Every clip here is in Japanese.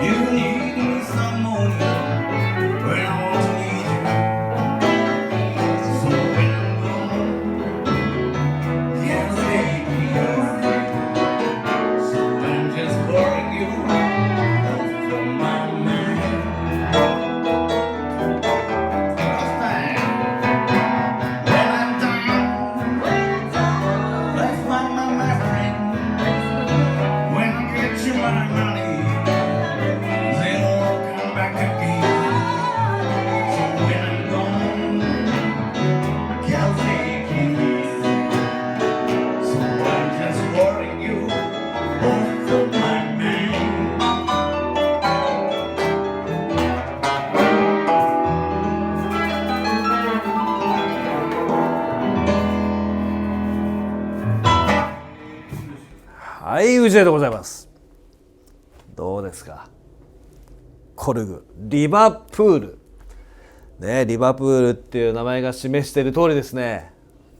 You need me some more when I want to need you. So when I'm gone, can't take me away. So I'm just boring you from my mind. When I'm down, let's find my friend. When I get you my money, they won't come back again. So when I'm gone, can't take it easy. So I'm just worrying you off of my mind. はい、宇治でございます。どうですか。コルグ、リバプール。ね、リバプールっていう名前が示している通りですね。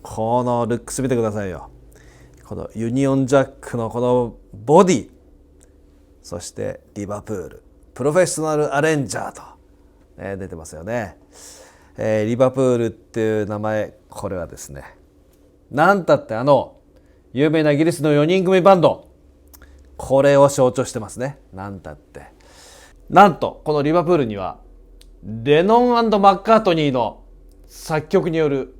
このルックス見てくださいよ。このユニオンジャックのこのボディ、そしてリバプール、プロフェッショナルアレンジャーと、出てますよね。リバプールっていう名前、これはですね、なんたって有名なイギリスの4人組バンド、これを象徴してますね。なんたって。なんとこのリバプールにはレノン&マッカートニーの作曲による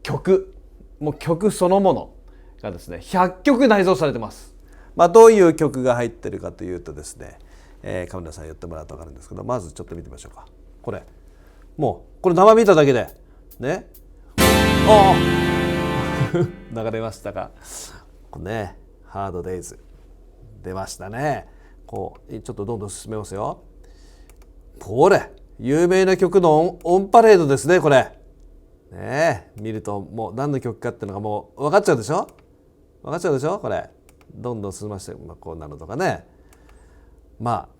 曲、もう曲そのものがですね100曲内蔵されてます。どういう曲が入ってるかというとですね、カメラさん寄ってもらうと分かるんですけど、まずちょっと見てみましょうか。これもうこれ生見ただけでね、ああ流れましたが、これね、ハードデイズ出ましたね。こうちょっとどんどん進めますよ。これ有名な曲のオンパレードですね。これね、見るともう何の曲かっていうのがもう分かっちゃうでしょ。分かっちゃうでしょ。これどんどん進まして、こうなるとかね。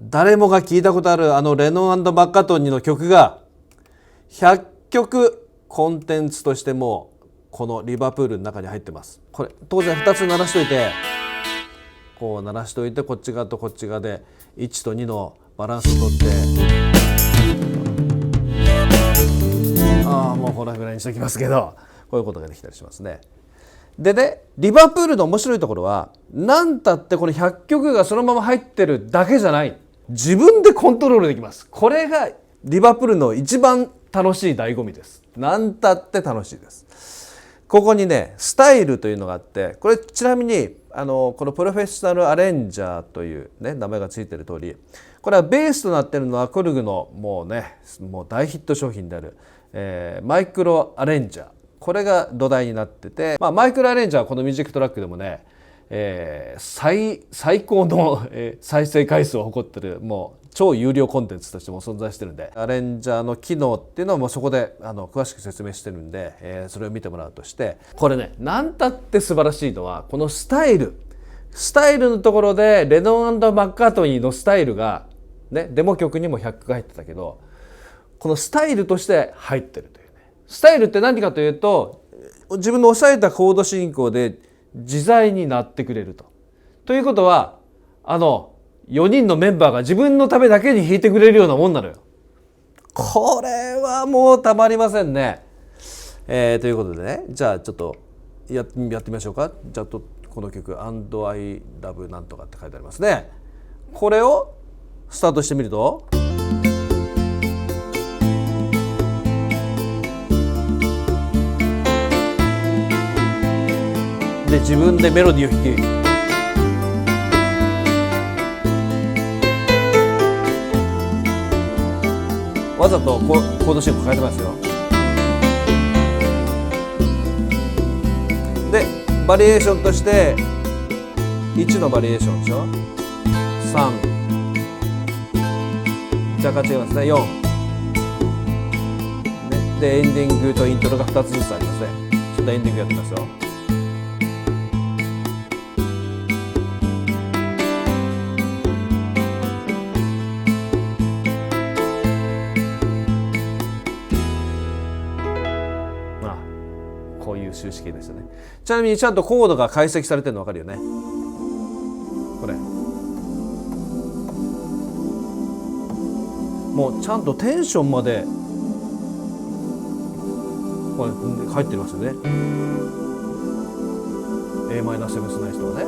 誰もが聞いたことあるレノン&マッカートニーの曲が100曲コンテンツとしてもこのリバプールの中に入ってます。これ当然2つ鳴らしといて、こう鳴らしといて、こっち側とこっち側で1と2のバランスをとって、もうこのぐらいにしておきますけど、こういうことができたりしますね。でね、リバプールの面白いところは、なんたってこの100曲がそのまま入ってるだけじゃない、自分でコントロールできます。これがリバプールの一番楽しい醍醐味です。なんたって楽しいです。ここにね、スタイルというのがあって、これちなみにこのプロフェッショナルアレンジャーというね名前がついている通り、これはベースとなっているのはコルグのもう大ヒット商品である、マイクロアレンジャー、これが土台になってて、マイクロアレンジャーはこのミュージックトラックでもね、最高の再生回数を誇ってるもう超有料コンテンツとしても存在してるんで、アレンジャーの機能っていうのはもうそこで詳しく説明してるんで、それを見てもらうとして、これね、なんたって素晴らしいのはこのスタイルのところでレノン&マッカートニーのスタイルがね、デモ曲にも100が入ってたけど、このスタイルとして入ってるというね。スタイルって何かというと、自分の押さえたコード進行で自在になってくれると。ということは4人のメンバーが自分のためだけに弾いてくれるようなもんなのよ。これはもうたまりませんね。ということでね、じゃあちょっとやってみましょうか。じゃあこの曲「And I Love なんとか」って書いてありますね。これをスタートしてみると、で自分でメロディーを弾き、わざとコード進行変えてますよ。でバリエーションとして1のバリエーションでしょ、3、若干違いますね、4、でエンディングとイントロが2つずつありますね。ちょっとエンディングやってみますよ。こういう収支形ですよね。ちなみにちゃんとコードが解析されてるの分かるよね。これもうちゃんとテンションまでこれ入ってますよね。Am7 スナイスとかね。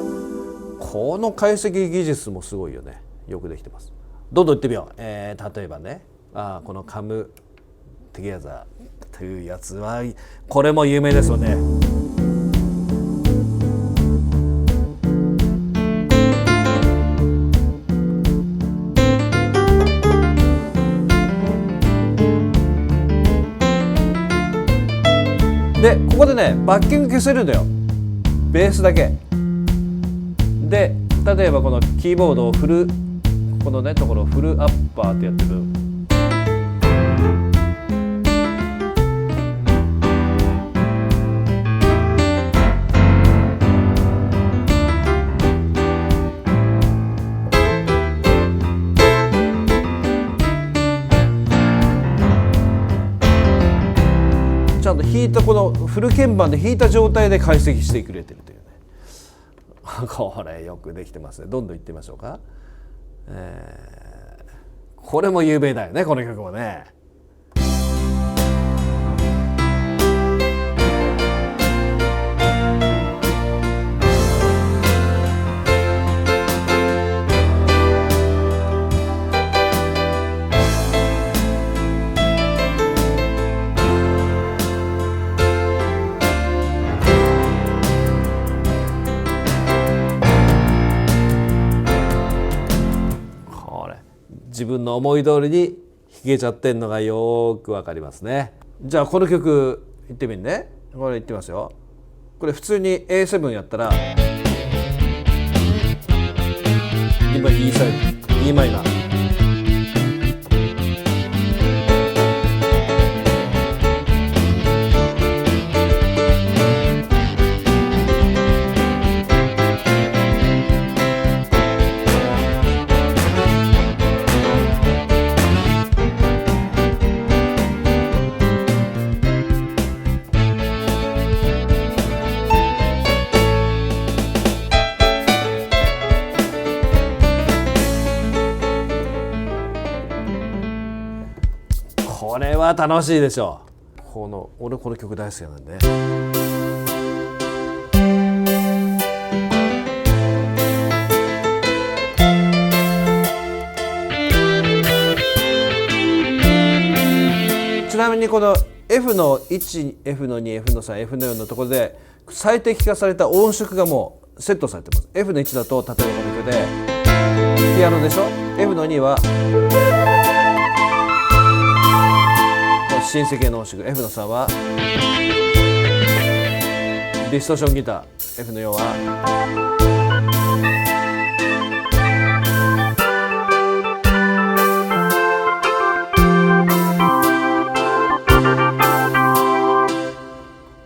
この解析技術もすごいよね。よくできてます。どんどんいってみよう。例えばね、このカムトゥゲザーというやつはこれも有名ですよね。でここでねバッキング消せるんだよ、ベースだけで。例えばこのキーボードをこのねところをフルアッパーってやってる。ちゃんと弾いたこのフル鍵盤で弾いた状態で解析してくれてるというねこれよくできてますね。どんどんいってみましょうか。これも有名だよね、この曲もね。自分の思い通りに弾けちゃってんのがよくわかりますね。じゃあこの曲いってみるね。これいってみますよ。これ普通に A7 やったら今 E サイド E マイナー。これは楽しいでしょう。俺この曲大好きなんで、ちなみにこの F の1、F の2、F の3、F の4のところで最適化された音色がもうセットされてます。F の1だと例えばこの曲でピアノでしょ。 F の2は新世系の音色、 F の3はディストーションギター、 F の4は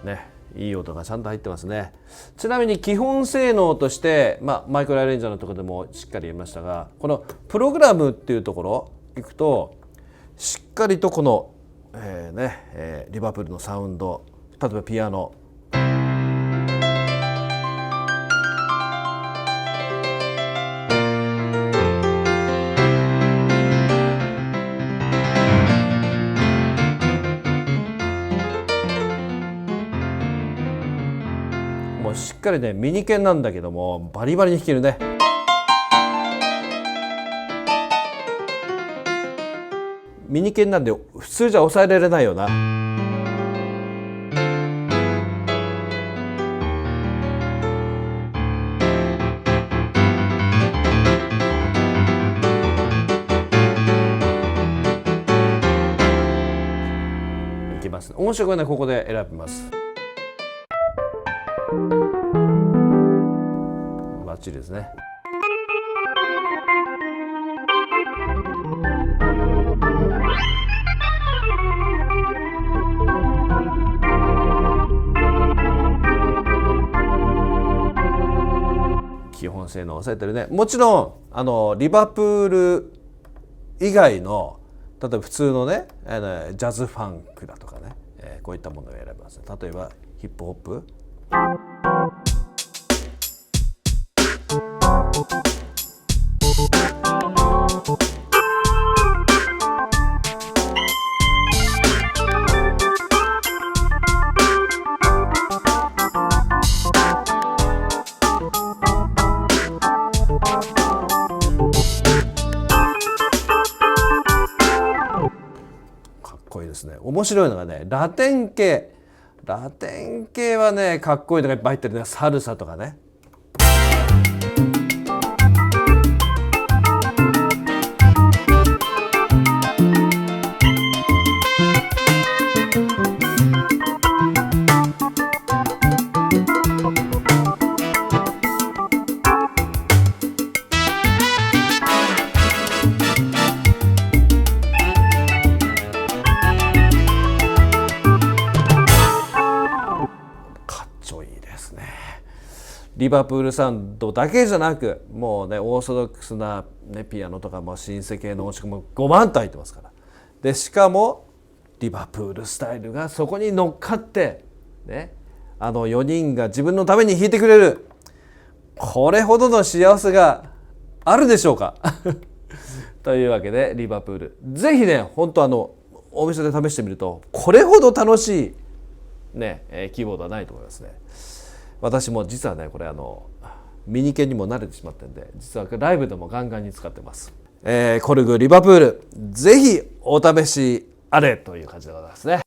ね、いい音がちゃんと入ってますね。ちなみに基本性能として、マイクロアレンジャーのところでもしっかり言いましたが、このプログラムっていうところいくとしっかりとこのリバプールのサウンド、例えばピアノ、もうしっかりねミニ鍵なんだけどもバリバリに弾けるね。ミニ鍵なんで普通じゃ抑えられないよな。いきます。音色はねここで選びます。バッチリですね。基本性能を抑えてるね。もちろんリバプール以外の例えば普通のねジャズファンクだとかね、こういったものを選びます。例えばヒップホップ、面白いのがね、ラテン系はねかっこいいのがいっぱい入ってるね。サルサとかね。リバプールサウンドだけじゃなく、もうねオーソドックスな、ね、ピアノとかもシンセ系の音色も5万と入ってますから。でしかもリバプールスタイルがそこに乗っかってね、4人が自分のために弾いてくれる。これほどの幸せがあるでしょうかというわけでリバプール、ぜひね本当お店で試してみるとこれほど楽しいね、キーボードはないと思いますね。私も実はねこれミニケンにも慣れてしまってんで、実はライブでもガンガンに使ってます。コルグリバプール、ぜひお試しあれという感じでございますね。